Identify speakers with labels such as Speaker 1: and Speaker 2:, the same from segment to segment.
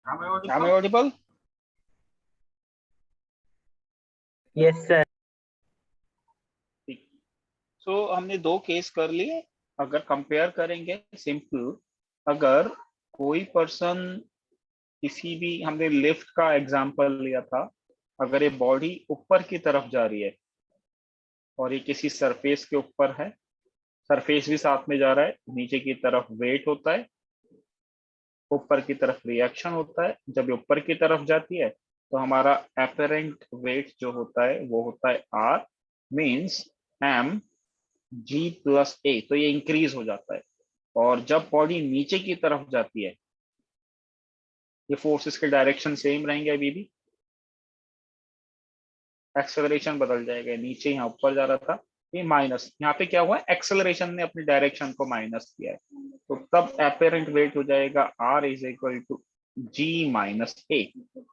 Speaker 1: Am I audible?
Speaker 2: Yes sir.
Speaker 1: So हमने दो case कर लिए। अगर कंपेयर करेंगे सिंपल, अगर कोई पर्सन किसी भी, हमने लिफ्ट का एग्जांपल लिया था, अगर ये बॉडी ऊपर की तरफ जा रही है और ये किसी सरफेस के ऊपर है, सरफेस भी साथ में जा रहा है, नीचे की तरफ वेट होता है, ऊपर की तरफ रिएक्शन होता है। जब ये ऊपर की तरफ जाती है तो हमारा एपरेंट वेट जो होता है वो होता है R, means m g plus a, तो ये इंक्रीज हो जाता है। और जब बॉडी नीचे की तरफ जाती है, ये फोर्सेस के डायरेक्शन सेम रहेंगे अभी भी, एक्सेलरेशन बदल जाएगा, नीचे यहाँ ऊपर जा रहा था, ये माइनस, यहाँ पे क्या हुआ, एक्सेलरेशन ने अपनी डायरेक्शन को माइनस किया है, तो तब एपेरेंट वेट हो जाएगा R is equal to g minus a.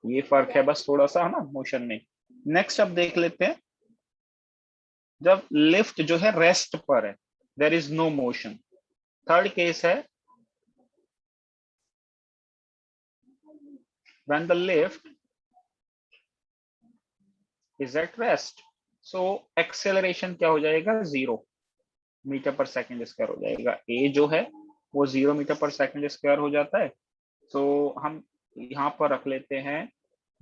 Speaker 1: ये फर्क है बस थोड़ा सा, है ना, मोशन में। नेक्स्ट अब देख लेते हैं, जब लिफ्ट जो है रेस्ट पर है, there is no motion. Third case है, when the lift is at rest, so acceleration क्या हो जाएगा, 0 मीटर पर सेकेंड स्क्वायर हो जाएगा। ए जो है वो 0 मीटर पर सेकेंड स्क्वायर हो जाता है। तो हम यहाँ पर रख लेते हैं,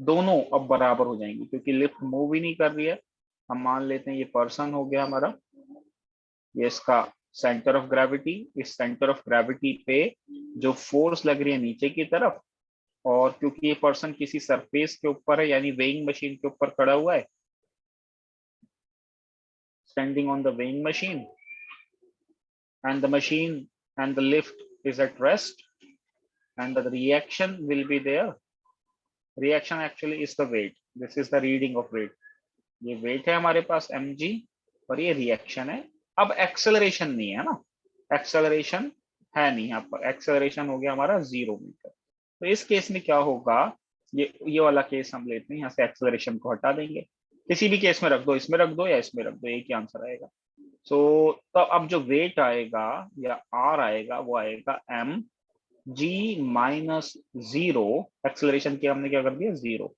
Speaker 1: दोनों अब बराबर हो जाएंगे क्योंकि लिफ्ट मूव ही नहीं कर रही है। हम मान लेते हैं ये पर्सन हो गया हमारा, ये इसका सेंटर ऑफ ग्रेविटी, इस सेंटर ऑफ ग्रेविटी पे जो फोर्स लग रही है नीचे की तरफ, और क्योंकि ये पर्सन किसी सरफेस के ऊपर है यानी वेइंग मशीन के ऊपर खड़ा हुआ है, standing on the weighing machine, and the machine and the lift is at rest, and the reaction will be there. Reaction actually is the weight. This is the reading of weight. ये weight है हमारे पास mg, और ये reaction है। अब acceleration नहीं है ना, acceleration है नहीं, यहाँ पर acceleration हो गया हमारा 0 मीटर। तो इस केस में क्या होगा, ये वाला केस हम लेते हैं, यहाँ से acceleration को हटा देंगे, किसी भी केस में रख दो, इसमें रख दो या इसमें रख दो, एक ही आंसर आएगा। सो तो अब जो वेट आएगा या आर आएगा वो आएगा एम जी माइनस 0, एक्सेलरेशन की हमने क्या कर दिया 0,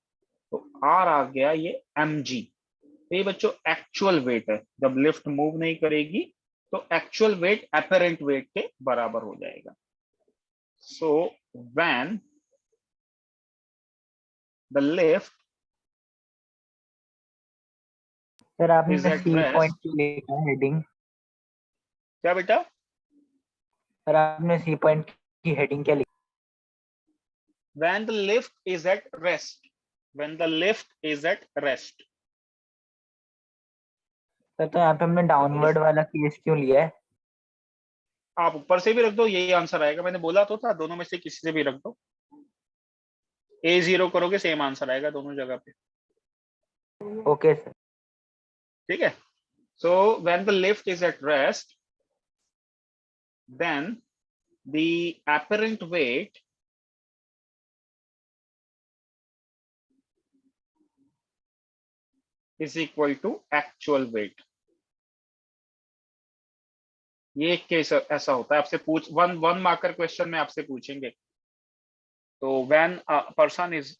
Speaker 1: तो आर आ गया ये एम जी। तो ये बच्चों एक्चुअल वेट है, जब लिफ्ट मूव नहीं करेगी तो एक्चुअल वेट एपरेंट वेट के बराबर हो जाएगा। सो when the lift
Speaker 2: sir
Speaker 1: is
Speaker 2: आपने
Speaker 1: एट
Speaker 2: सी पॉइंट
Speaker 1: रेस्ट,
Speaker 2: क्यों लिखा है हेडिंग?
Speaker 1: क्या बेटा,
Speaker 2: सर आपने सी पॉइंट की हेडिंग क्या लिखी?
Speaker 1: When the lift is at rest, when the lift is at rest.
Speaker 2: Sir तो यहाँ पे हमने डाउनवर्ड वाला केस क्यों लिया है?
Speaker 1: आप ऊपर से भी रख दो, यही आंसर आएगा, मैंने बोला तो था, दोनों में से किसी से भी रख दो, ए 0 करोगे सेम आंसर आएगा दोनों जगह पे।
Speaker 2: Okay sir.
Speaker 1: ठीक है, so when the lift is at rest, then the apparent weight is equal to actual weight। ये एक केस ऐसा होता है, आपसे पूछ वन वन मार्कर क्वेश्चन में आपसे पूछेंगे। तो when a person is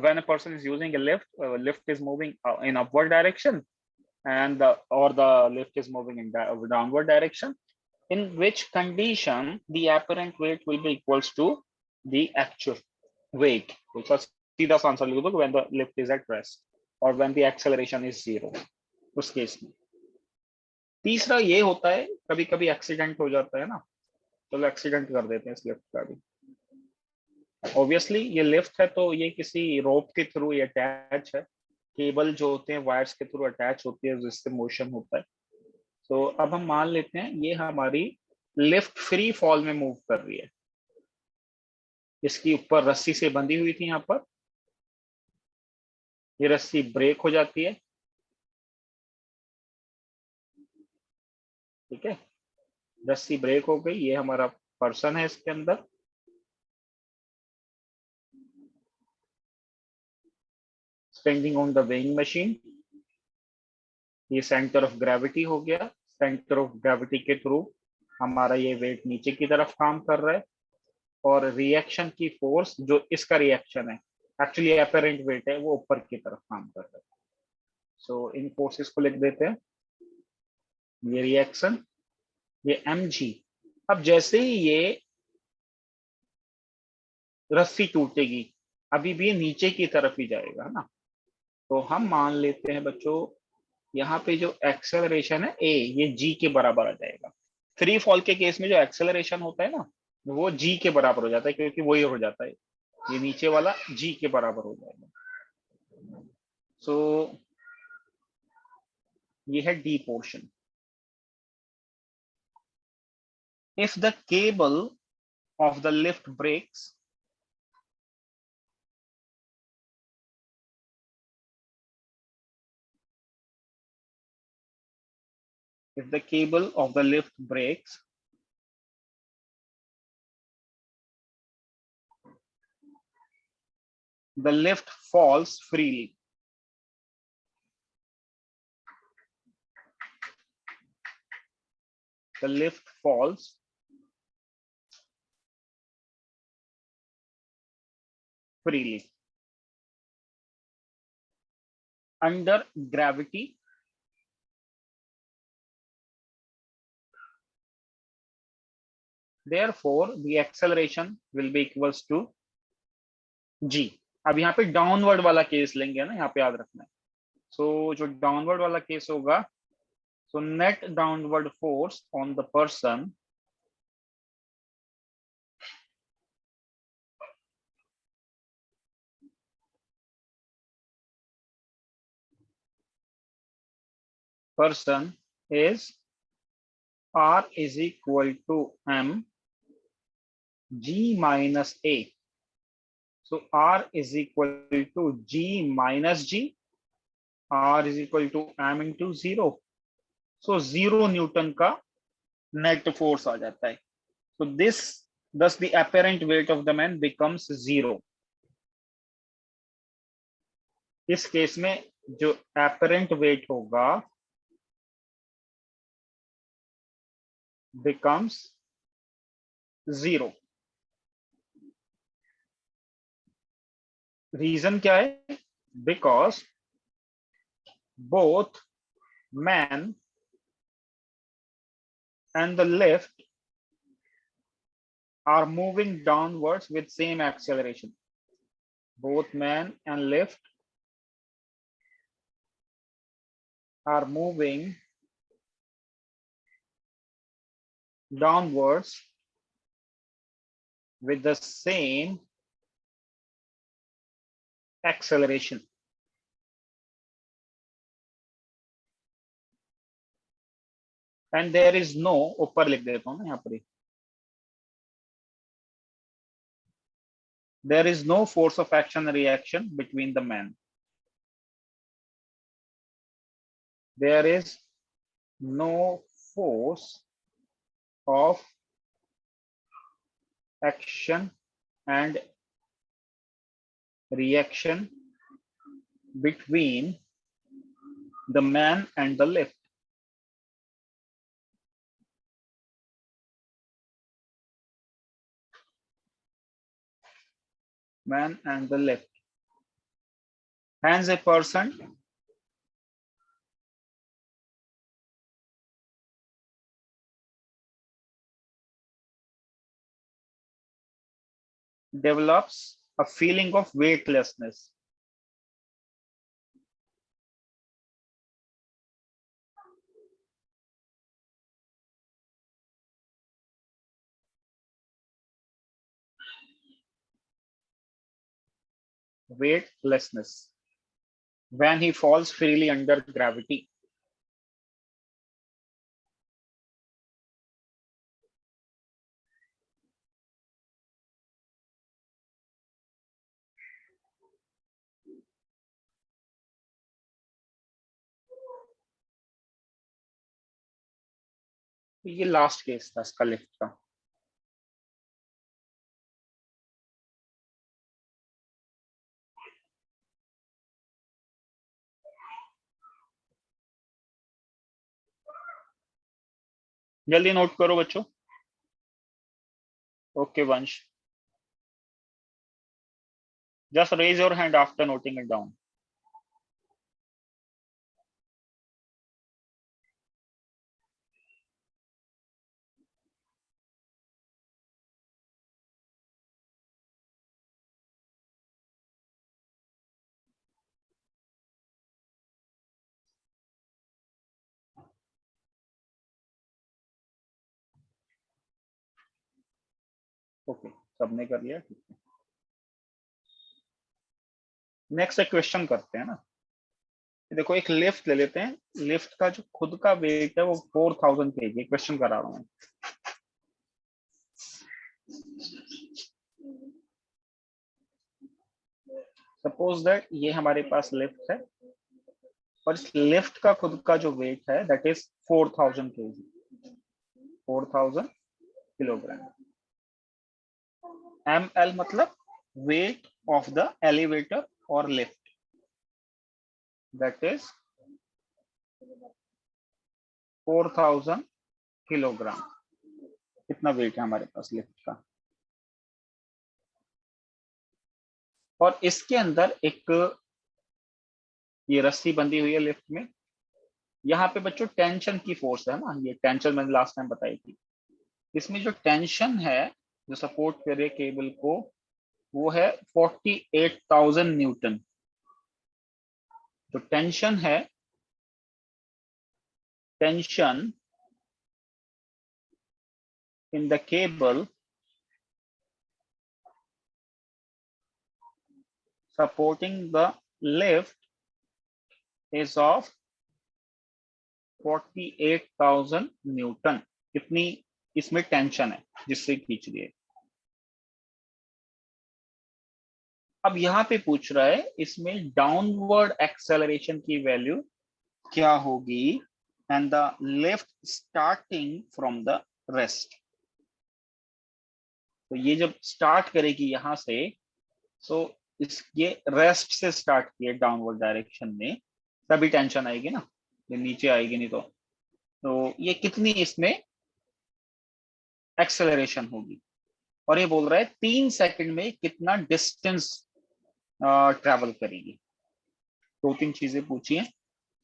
Speaker 1: when a person is using a lift, lift is moving in upward direction, and or the lift is moving in downward direction, in which condition the apparent weight will be equals to the actual weight, which was सीधा सा answer लिख दो, when the lift is at rest or when the acceleration is 0, उस case में। तीसरा ये होता है, कभी कभी एक्सीडेंट हो जाता है ना, चलो एक्सीडेंट कर देते हैं इस लिफ्ट का भी। ऑब्वियसली ये लिफ्ट है तो ये किसी रोप के थ्रू ये अटैच है, केबल जो होते हैं वायर्स के थ्रू अटैच होती है जिससे मोशन होता है। तो अब हम मान लेते हैं ये हमारी लिफ्ट फ्री फॉल में मूव कर रही है, इसकी ऊपर रस्सी से बंधी हुई थी, यहाँ पर ये रस्सी ब्रेक हो जाती है, ठीक है, रस्सी ब्रेक हो गई, ये हमारा पर्सन है इसके अंदर, standing on the weighing machine, ये सेंटर ऑफ ग्रेविटी हो गया, सेंटर ऑफ ग्रेविटी के थ्रू हमारा ये वेट नीचे की तरफ काम कर रहा है, और रिएक्शन की फोर्स जो इसका रिएक्शन है, एक्चुअली अपेरेंट वेट है, वो ऊपर की तरफ काम कर रहा है। सो इन फोर्सेस को लिख देते हैं, ये रिएक्शन, ये mg। अब जैसे ही ये रस्सी टूटेगी, अभी भी ये नीचे की तरफ ही जाएगा ना, तो हम मान लेते हैं बच्चों, यहाँ पे जो एक्सेलरेशन है a, ये g के बराबर आ जाएगा। फ्री फॉल के केस में जो एक्सेलरेशन होता है ना, वो g के बराबर हो जाता है, क्योंकि वही हो जाता है, ये नीचे वाला g के बराबर हो जाएगा। सो ये है d portion. If the cable of the lift breaks, if the cable of the lift breaks, the lift falls freely. The lift falls freely under gravity. Therefore, the acceleration will be equals to g. अब यहाँ पे downward वाला case लेंगे ना, यहाँ पे याद रखना है। सो जो डाउनवर्ड वाला केस होगा, so net downward force on the person is r is equal to m g minus a. So r is equal to g minus g, r is equal to m into 0. So 0 Newton का net force आ जाता है। So this, thus the apparent weight of the man becomes 0. इस case में जो apparent weight होगा becomes 0. Reason क्या है? Because both man and the lift are moving downwards with same acceleration. Both man and lift are moving downwards with the same acceleration. And there is no, ऊपर लिख देता हूं ना यहाँ पर, there is no force of action reaction between the men. There is no force of action and reaction between the man and the lift. Man and the lift. Hence a person develops a feeling of weightlessness. Weightlessness when he falls freely under gravity. ये last case था इसका lift का। जल्दी note करो बच्चों। Okay वंश। Just raise your hand after noting it down. Okay, सबने कर लिया, ठीक है। नेक्स्ट एक क्वेश्चन करते हैं ना। देखो एक लिफ्ट ले लेते हैं, लिफ्ट का जो खुद का वेट है वो 4000 kg। क्वेश्चन करा रहा हूँ। सपोज दैट ये हमारे पास लिफ्ट है और इस लिफ्ट का खुद का जो वेट है that is 4000 kg, 4000 kilogram. ml मतलब वेट ऑफ द एलिवेटर और लिफ्ट, दैट इज 4000 किलोग्राम। कितना वेट है हमारे पास लिफ्ट का। और इसके अंदर एक ये रस्सी बंधी हुई है लिफ्ट में। यहाँ पे बच्चों टेंशन की फोर्स है ना, ये टेंशन मैंने लास्ट टाइम बताई थी। इसमें जो टेंशन है जो सपोर्ट कर रही है केबल को वो है 48,000 न्यूटन। जो टेंशन है, tension in the cable supporting the lift is of 48,000 Newton. इतनी इसमें टेंशन है जिससे खींच रही है। अब यहाँ पे पूछ रहा है इसमें डाउनवर्ड एक्सेलरेशन की वैल्यू क्या होगी and the lift starting from the rest. तो ये जब स्टार्ट करेगी यहां से, सो ये रेस्ट से स्टार्ट किए डाउनवर्ड डायरेक्शन में, तभी टेंशन आएगी ना, ये नीचे आएगी नहीं तो ये कितनी इसमें एक्सेलरेशन होगी। और ये बोल रहा है 3 सेकंड में कितना डिस्टेंस ट्रैवल करेगी। 2-3 चीजें पूछी हैं।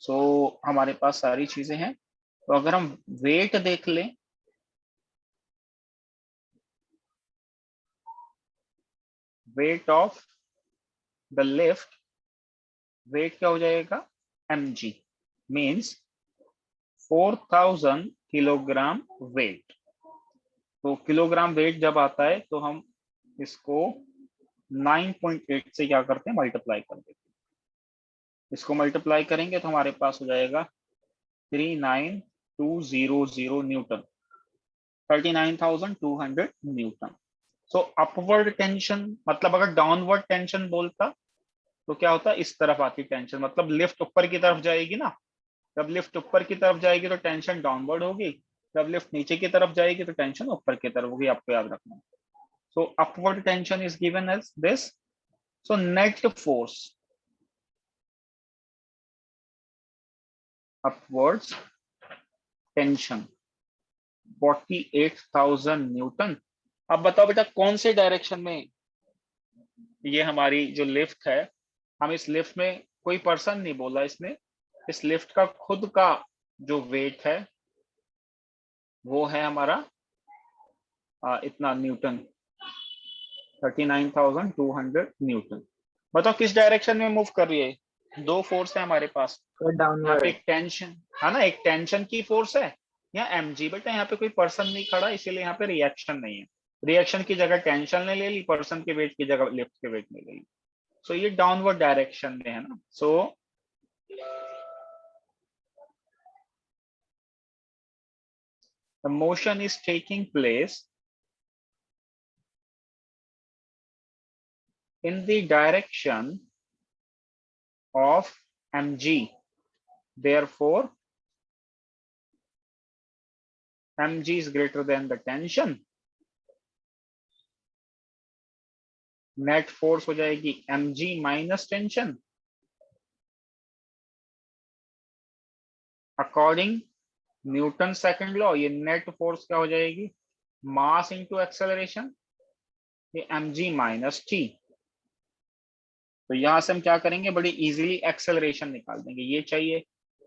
Speaker 1: सो हमारे पास सारी चीजें हैं। तो अगर हम वेट देख लें, weight of the lift, weight क्या हो जाएगा mg, मीन्स 4000 किलोग्राम वेट। तो किलोग्राम वेट जब आता है तो हम इसको 9.8 से क्या करते हैं, मल्टीप्लाई कर देते हैं। इसको मल्टीप्लाई करेंगे तो हमारे पास हो जाएगा 39200 न्यूटन, 39,200 न्यूटन। सो अपवर्ड टेंशन मतलब अगर डाउनवर्ड टेंशन बोलता तो क्या होता, इस तरफ आती टेंशन, मतलब लिफ्ट ऊपर की तरफ जाएगी ना। जब लिफ्ट ऊपर की तरफ जाएगी तो टेंशन डाउनवर्ड होगी, जब लिफ्ट नीचे की तरफ जाएगी तो टेंशन ऊपर की तरफ होगी। आपको याद रखना। So upward tension is given as this. So net force, upwards tension 48,000 newton. अब बताओ बेटा कौन से डायरेक्शन में ये हमारी जो लिफ्ट है, हम इस लिफ्ट में कोई पर्सन नहीं बोला, इसमें इस लिफ्ट का खुद का जो वेट है वो है हमारा इतना न्यूटन, 39,200 न्यूटन। बताओ किस डायरेक्शन में मूव कर रही है। दो फोर्स है हमारे पास, यहाँ पे
Speaker 2: डाउनवर्ड।
Speaker 1: एक टेंशन है ना, एक टेंशन की फोर्स है, यहाँ mg। बेटा यहाँ पे कोई पर्सन नहीं खड़ा, इसीलिए यहाँ पे रिएक्शन नहीं है। रिएक्शन की जगह टेंशन ने ले ली, पर्सन के वेट की जगह लिफ्ट के वेट ने ले ली। सो ये डाउनवर्ड डायरेक्शन में है ना। So the motion is taking place in the direction of mg, therefore mg is greater than the tension। Net force हो जाएगी mg minus tension. According Newton second law ये नेट फोर्स क्या हो जाएगी, mass into acceleration, ये mg minus T. तो यहाँ से हम क्या करेंगे, बड़ी इजीली एक्सेलरेशन निकाल देंगे। ये चाहिए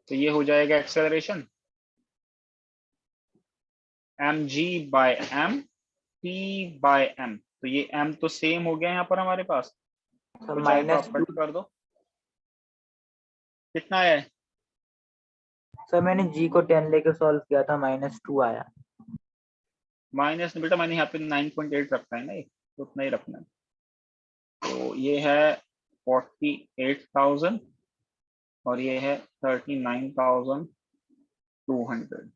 Speaker 1: तो ये हो जाएगा एक्सेलरेशन mg/m p/m। तो ये m तो सेम हो गया यहाँ पर हमारे पास,
Speaker 2: सर
Speaker 1: तो चाहे तो
Speaker 2: माइनस
Speaker 1: आप
Speaker 2: टू।
Speaker 1: कट कर दो। कितना है?
Speaker 2: सर मैंने जी को 10 लेके सॉल्व किया था, -2 आया।
Speaker 1: माइनस बेटा मैंने यहाँ पे 9.8 रखा है ना, ये तो उतना ही रखना है। तो ये है 48,000 और ये है 39,200।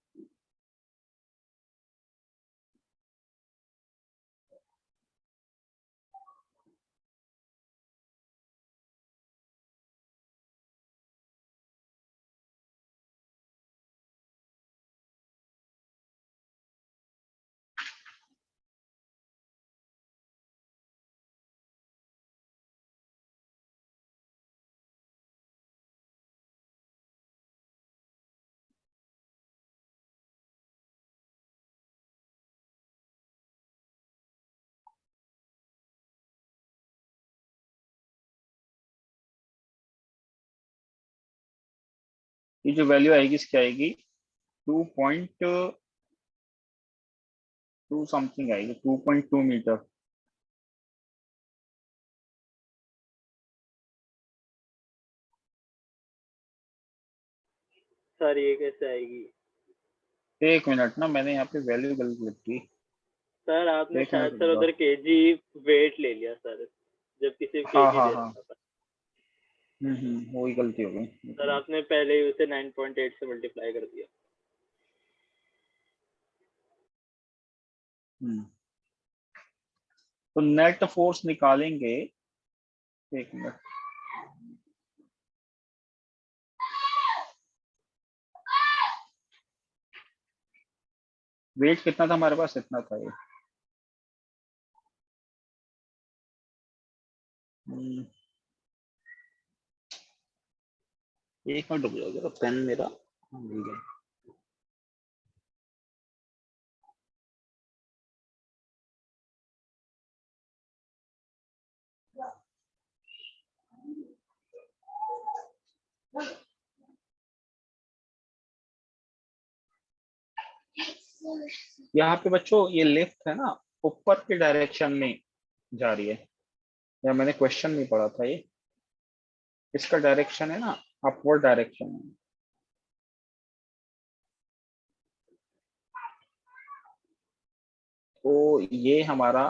Speaker 1: ये जो वैल्यू आएगी इसकी आएगी 2.2 समथिंग आएगी, 2.2 मीटर।
Speaker 3: सर ये कैसे आएगी?
Speaker 1: एक मिनट ना, मैंने यहाँ पे वैल्यू गलत लिख दी।
Speaker 3: सर आपने
Speaker 1: एक
Speaker 3: शायद
Speaker 1: मिनट
Speaker 3: सर
Speaker 1: रुक
Speaker 3: उधर
Speaker 1: जाओ।
Speaker 3: केजी वेट ले लिया सर, जबकि सिर्फ
Speaker 1: हाँ
Speaker 3: केजी
Speaker 1: हाँ
Speaker 3: दे
Speaker 1: हाँ,
Speaker 3: रखा था।
Speaker 1: वही गलती हो गई।
Speaker 3: सर आपने पहले ही उसे 9.8 से मल्टीप्लाई कर दिया।
Speaker 1: तो नेट फोर्स निकालेंगे, एक मिनट। वेट कितना था हमारे पास, इतना था ये। एक मिनट रुक जाओ जरा, पेन मेरा भूल गया। यहाँ पे बच्चों ये लिफ्ट है ना, ऊपर के डायरेक्शन में जा रही है, या मैंने क्वेश्चन नहीं पढ़ा था ये, इसका डायरेक्शन है ना अपवर्ड डायरेक्शन है। तो ये हमारा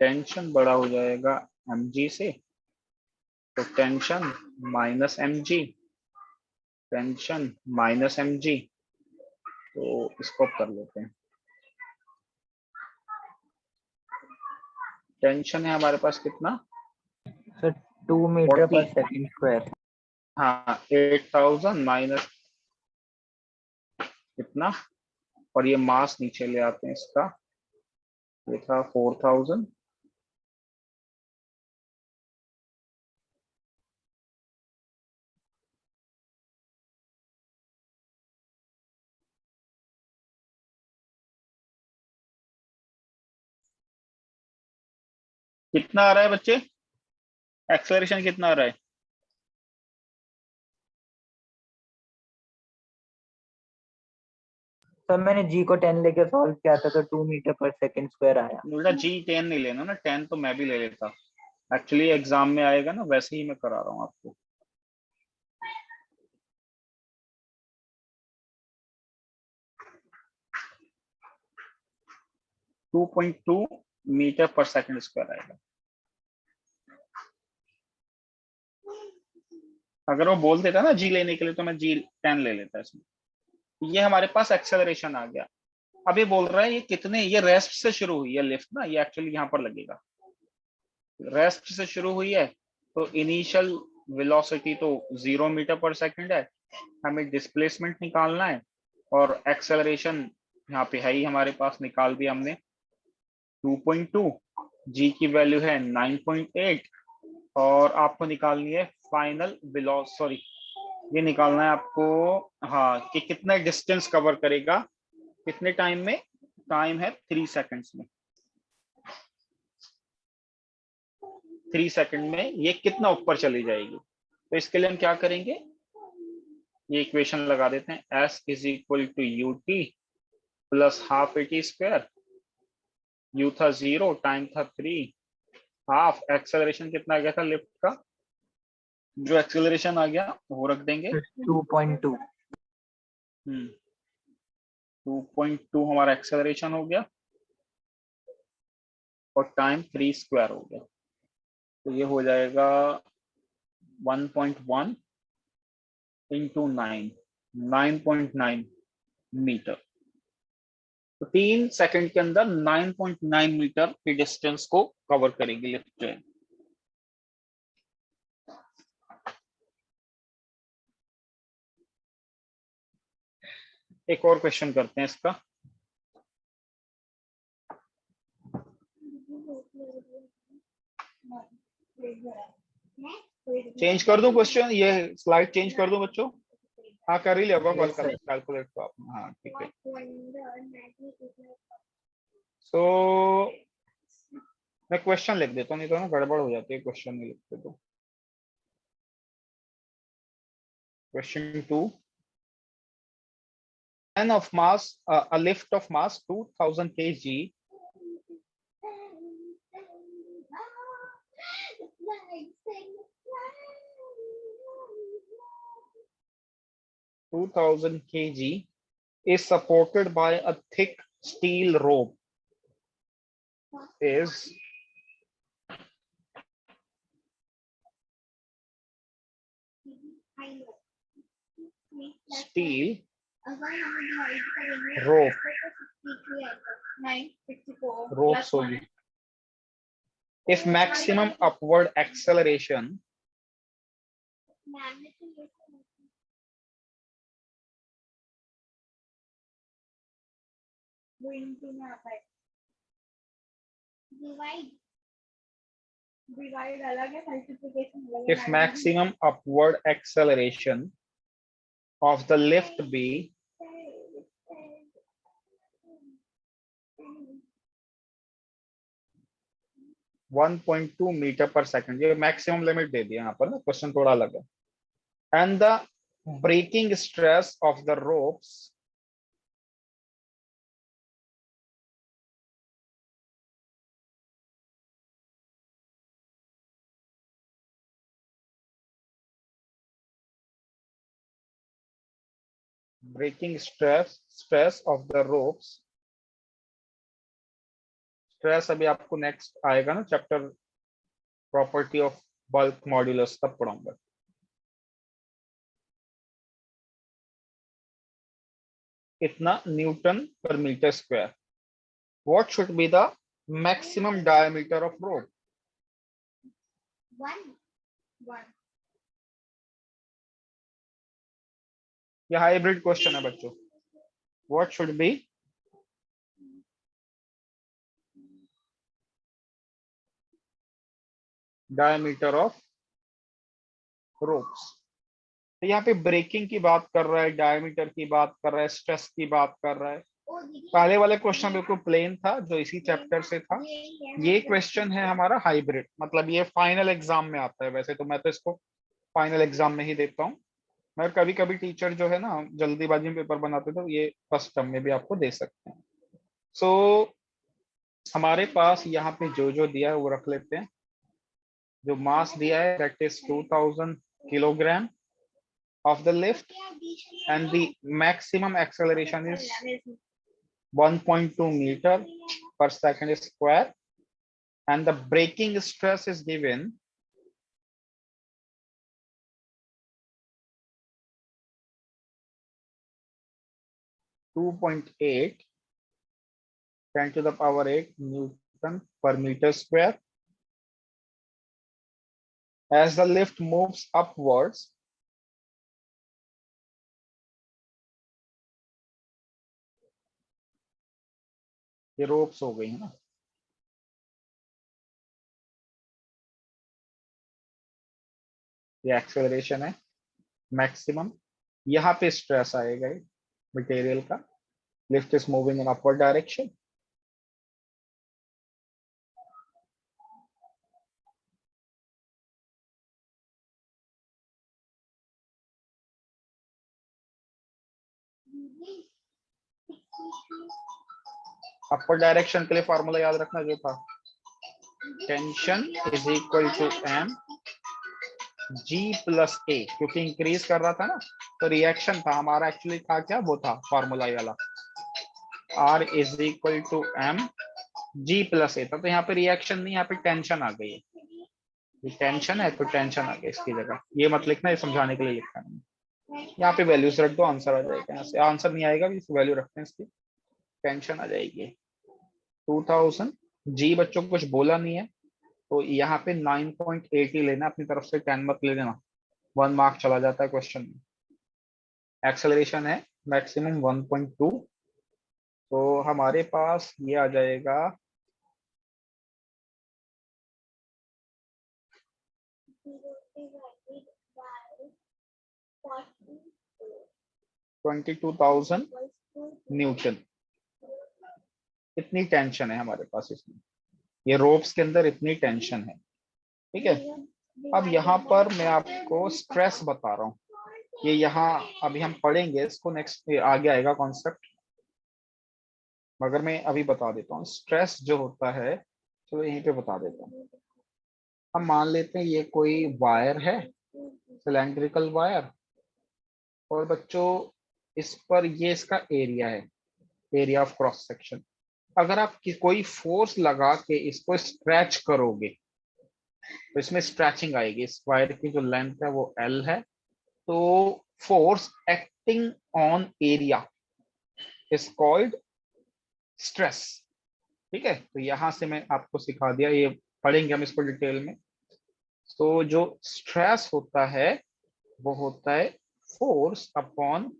Speaker 1: टेंशन बड़ा हो जाएगा mg से, तो tension minus mg, tension minus mg। तो इसको कर लेते हैं। टेंशन है हमारे पास कितना,
Speaker 2: सर 2 मीटर
Speaker 1: 40।
Speaker 2: पर सेकंड स्क्वायर।
Speaker 1: हाँ 8,000 माइनस कितना, और ये मास नीचे ले आते हैं इसका, ये था 4,000। कितना आ रहा है बच्चे, एक्सेलरेशन कितना आ रहा है?
Speaker 2: सर मैंने जी को 10 लेके सॉल्व किया था तो 2 मीटर पर सेकंड स्क्वायर आया।
Speaker 1: बेटा जी 10 नहीं लेना ना, 10 तो मैं भी ले लेता, एक्चुअली एग्जाम में आएगा ना, वैसे ही मैं करा रहा हूँ आपको। To 2.2 metre per second square आएगा। अगर वो बोल देता ना जी लेने के लिए, तो मैं जी 10 ले लेता इसमें। ये हमारे पास एक्सेलरेशन आ गया। अब ये बोल रहा है ये कितने, ये रेस्ट से शुरू हुई है लिफ्ट ना, ये एक्चुअली यहाँ पर लगेगा, रेस्ट से शुरू हुई है, तो इनिशियल वेलोसिटी तो 0 मीटर पर सेकंड है, हमें डिस्प्लेसमेंट निकालना है, और एक्सेलरेशन यहाँ पे है ही हमारे पास, निकाल दिया हमने 2.2, जी की वैल्यू है 9.8, और आपको निकालनी है फाइनल वेलोसिटी, सॉरी ये निकालना है आपको, हाँ कि कितना डिस्टेंस कवर करेगा कितने टाइम में, टाइम है 3 सेकंड्स में। 3 सेकंड में ये कितना ऊपर चली जाएगी। तो इसके लिए हम क्या करेंगे, ये इक्वेशन लगा देते हैं, s is equal to u t plus half a t square, u था 0, टाइम था 3, हाफ एक्सेलरेशन कितना आ गया था लिफ्ट का, जो एक्सेलरेशन आ गया वो रख देंगे
Speaker 2: 2.2।
Speaker 1: 2.2 हमारा एक्सेलरेशन हो गया और टाइम 3 स्क्वायर हो गया, तो ये हो जाएगा 1.1 इंटू 9.9 मीटर। तो 3 सेकंड के अंदर 9.9 मीटर की डिस्टेंस को कवर करेगी लिफ्ट ट्रेन। एक और क्वेश्चन करते हैं इसका। चेंज कर दूं क्वेश्चन, ये स्लाइड चेंज कर दूं बच्चों? हाँ कर ही लिया होगा
Speaker 2: Yes, sir.
Speaker 1: कैलकुलेट तो आपने, हाँ ठीक है। सो मैं क्वेश्चन लिख देता हूँ, नहीं तो ना गड़बड़ हो जाती है क्वेश्चन में लिखते तो। Question 2, an of mass a lift of mass 2000 kg 2000 kg is supported by a thick steel rope is steel rope ropes होगी। If maximum upward acceleration if maximum upward acceleration of the lift be 1.2 metre per second, ये maximum limit दे दिया यहाँ पर ना, question थोड़ा अलग है। And the breaking stress of the ropes breaking stress of the ropes, stress अभी आपको नेक्स्ट आएगा ना chapter property of bulk modulus, तब पढ़ाऊंगा। इतना newton per metre square. What should be the maximum diameter of rope? यह hybrid question है बच्चों। What should be diameter of ropes? तो यहाँ पे ब्रेकिंग की बात कर रहा है, डायमीटर की बात कर रहा है, स्ट्रेस की बात कर रहा है। पहले वाले क्वेश्चन बिल्कुल प्लेन था जो इसी चैप्टर से था। ये क्वेश्चन है हमारा हाइब्रिड, मतलब ये फाइनल एग्जाम में आता है। वैसे तो मैं तो इसको फाइनल एग्जाम में ही देता हूँ, मगर कभी कभी टीचर जो है ना जल्दीबाजी में पेपर बनाते तो ये फर्स्ट टर्म में भी आपको दे सकते हैं। सो हमारे पास यहाँ पे जो जो दिया है वो रख लेते हैं। जो मास दिया है that is 2000 kilogram of the lift and the maximum acceleration is 1.2 meter per second square and the braking stress is given 2.8 10 to the power 8 Newton per meter square. As the lift moves upwards, ये ropes हो गई है ना, ये acceleration है maximum. यहाँ पे stress आएगा मटेरियल का, lift is moving in upward direction. Upper direction के लिए फॉर्मूला याद रखना जो था, tension is equal to m g plus a, क्योंकि इंक्रीज कर रहा था ना, तो रिएक्शन था हमारा एक्चुअली था क्या, वो था फॉर्मूला वाला, R is equal to m g plus a था। तो यहाँ पे रिएक्शन नहीं, यहाँ पे टेंशन आ गई है, ये टेंशन है तो टेंशन आ गई इसकी जगह, ये मत लिखना, ये समझाने के लिए लिखा है। यहाँ पे वैल्यूज रख दो, आंसर आ जाएगा। यहाँ से आंसर नहीं आएगा, वैल्यू रखते हैं इसकी, टेंशन आ जाएगी 2000 जी। बच्चों को कुछ बोला नहीं है तो यहाँ पे 9.8 ही लेना, अपनी तरफ से 10 मत ले लेना, 1 मार्क चला जाता है क्वेश्चन में। एक्सेलरेशन है मैक्सिमम 1.2, तो हमारे पास ये आ जाएगा 22,000 न्यूटन। इतनी टेंशन है हमारे पास इसमें, ये रोप्स के अंदर इतनी टेंशन है, ठीक है। अब यहाँ पर मैं आपको स्ट्रेस बता रहा हूँ, ये यहाँ अभी हम पढ़ेंगे इसको, नेक्स्ट आगे आएगा कॉन्सेप्ट, मगर मैं अभी बता देता हूँ स्ट्रेस जो होता है। चलो यहीं पे बता देता हूँ। हम मान लेते हैं ये कोई वायर है, सिलेंड्रिकल वायर, और बच्चों इस पर ये इसका एरिया है, एरिया ऑफ क्रॉस सेक्शन। अगर आप कोई फोर्स लगा के इसको स्ट्रेच करोगे तो इसमें स्ट्रेचिंग आएगी, इस वायर की जो लेंथ है वो L है, तो force acting on area is called stress, ठीक है। तो यहां से मैं आपको सिखा दिया, ये पढ़ेंगे हम इसको डिटेल में। तो जो स्ट्रेस होता है वो होता है फोर्स अपॉन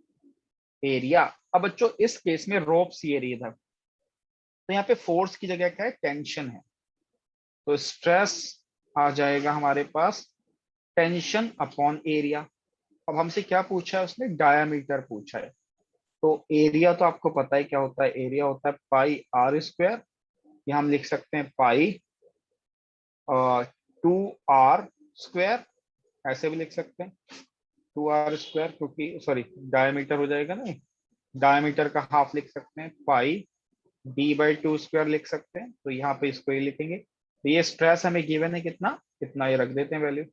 Speaker 1: एरिया। अब बच्चों इस केस में रोप्स ये रही इधर, तो यहाँ पे फोर्स की जगह क्या है, टेंशन है, तो स्ट्रेस आ जाएगा हमारे पास टेंशन अपॉन एरिया। अब हमसे क्या पूछा है उसने, डायामीटर पूछा है, तो एरिया तो आपको पता है क्या होता है, एरिया होता है पाई आर स्क्वायर, या हम लिख सकते हैं पाई 2r स्क्वायर, ऐसे भी लिख सकते हैं 2r स्क्वायर, क्योंकि सॉरी डायमीटर हो जाएगा ना, डायमीटर का हाफ लिख सकते हैं, पाई d/2 स्क्वायर लिख सकते हैं, तो यहाँ पे इसको ही लिखेंगे। तो ये स्ट्रेस हमें गिवन है कितना, कितना ये रख देते हैं वैल्यू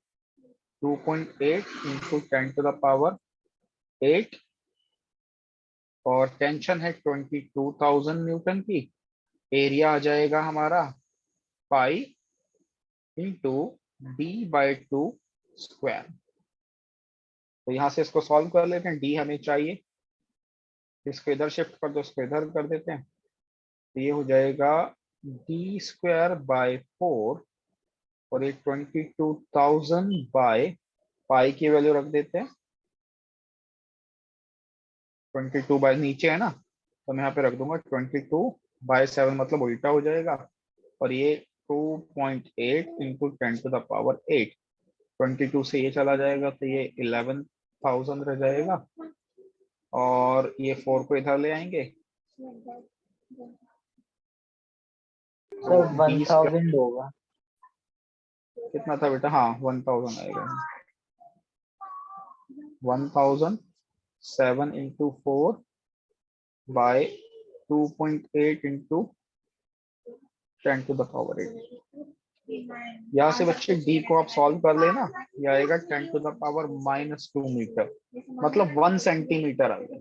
Speaker 1: 2.8 इंटू 10⁻8, और टेंशन है 22,000 न्यूटन की, एरिया आ जाएगा हमारा पाई इंटू d/2 स्क्वायर। तो यहाँ से इसको सॉल्व कर लेते हैं, डी हमें चाहिए, इसको इधर शिफ्ट कर दो, इसको इधर कर देते हैं, तो ये हो जाएगा d स्क्वायर बाय 4, और ये 22,000 बाय पाई की वैल्यू रख देते हैं 22 बाय, नीचे है ना तो मैं यहाँ पे रख दूंगा 22/7, मतलब उल्टा हो जाएगा, और ये 2.8 इंटू 10⁸8, 22 से ये चला जाएगा तो ये 11,000 रह जाएगा, और ये 4 को इधर ले आएंगे
Speaker 2: सर
Speaker 1: तो
Speaker 2: 1000 होगा।
Speaker 1: कितना था बेटा, हाँ 1000 आएगा, 1007 इंटू 4 बाय 2.8 इंटू 10⁸8। यहाँ से बच्चे डी को आप सॉल्व कर लेना, ये आएगा 10⁻−2 मीटर, मतलब 1 सेंटीमीटर आएगा,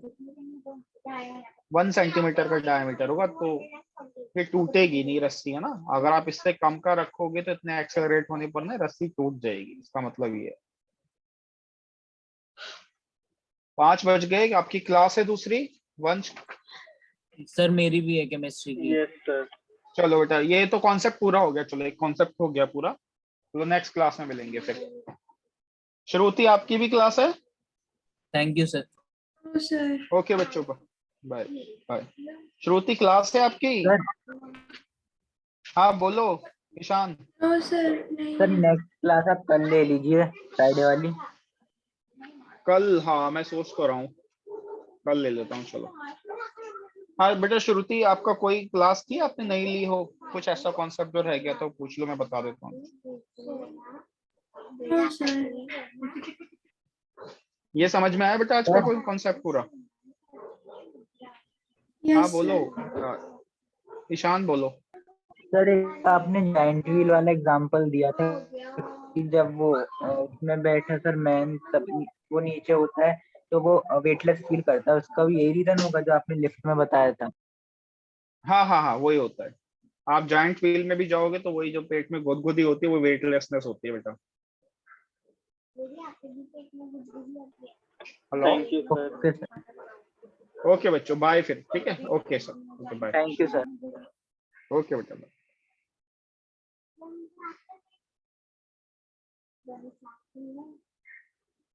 Speaker 1: 1 सेंटीमीटर का डायमीटर होगा, तो ये टूटेगी नहीं रस्सी, है ना। अगर आप इससे कम का रखोगे तो इतने एक्सेलरेट होने पर ना रस्सी टूट जाएगी, इसका मतलब ये है। 5 बज गए, आपकी क्लास है दूसरी वंश,
Speaker 4: सर मेरी भी है केमिस्ट्री की।
Speaker 3: Yes sir.
Speaker 1: चलो बेटा ये तो कॉन्सेप्ट पूरा हो गया, चलो एक कॉन्सेप्ट हो गया पूरा, चलो नेक्स्ट क्लास में मिलेंगे फिर। श्रुति आपकी भी क्लास है,
Speaker 4: thank you sir.
Speaker 5: Sir
Speaker 1: okay बच्चों को बाय बाय। श्रुति क्लास है आपकी,
Speaker 2: सर
Speaker 1: हाँ बोलो ईशान।
Speaker 5: नो सर नहीं
Speaker 2: सर नेक्स्ट क्लास आप कल ले लीजिए, फ्राइडे वाली।
Speaker 1: कल, हाँ मैं सोच तो रहा हूँ कल ले लेता हूँ, चलो। हाँ बेटा श्रुति आपका कोई क्लास थी आपने नहीं ली हो, कुछ ऐसा कॉन्सेप्ट जो रह गया तो पूछ लो, मैं बता देता हूँ।
Speaker 5: नो सर
Speaker 1: ये समझ में आया बेटा आज का कोई कॉन्सेप्ट पूरा?
Speaker 6: हाँ
Speaker 5: Yes,
Speaker 6: बोलो,
Speaker 5: sir.
Speaker 6: ईशान बोलो।
Speaker 2: सर एक आपने जाइंट व्हील वाला एग्जांपल दिया था कि जब वो उसमें बैठे सर मैन तब वो नीचे होता है तो वो वेटलेस फील करता है, उसका भी यही रीजन होगा जो आपने लिफ्ट में बताया था।
Speaker 6: हाँ हाँ हाँ, वही होता है। आप जॉइंट व्हील में भी जाओगे तो वही जो पेट में गुदगुदी होती है वो वेटलेसनेस होती है बेटा। Hello,
Speaker 3: thank you sir.
Speaker 2: Okay sir,
Speaker 6: okay बच्चों, बाय फिर, ठीक है, okay sir, okay bye,
Speaker 2: thank you sir.
Speaker 6: Okay बेटा bye.